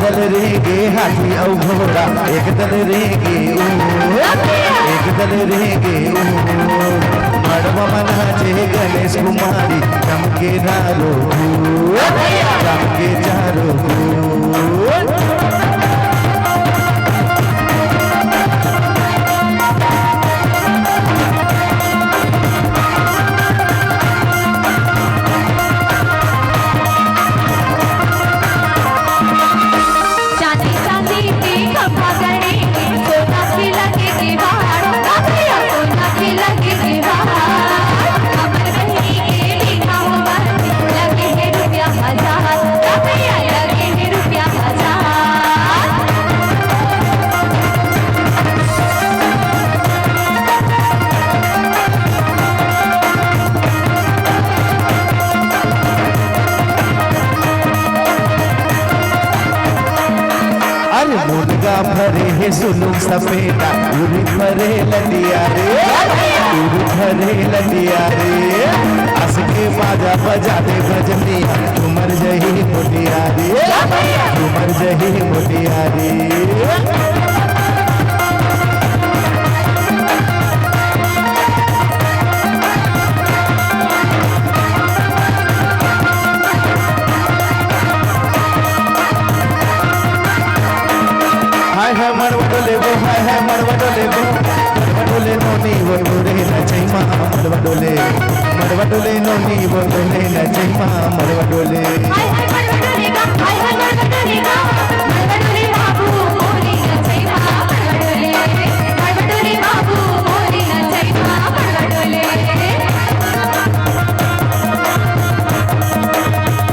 दल रेगे हाथी और घोड़ा, एक दल रेगे एक दल रेगे मड़वा मना जे गणेश कुमारी चमके चारो चमके चारो मुर्गा भरे है सुलूक सफेदा उरी भरे ललिया रे उरी भरे ललिया रे हंस के बाजा बजा दे भजनिया तुमर जही मुटिया रे तुमर जही मुटिया रे मरवा डोले वो है मरवा डोले वो मरवा डोले नोनी वो डोले न चाहिमा मरवा डोले नोनी वो डोले न चाहिमा मरवा डोले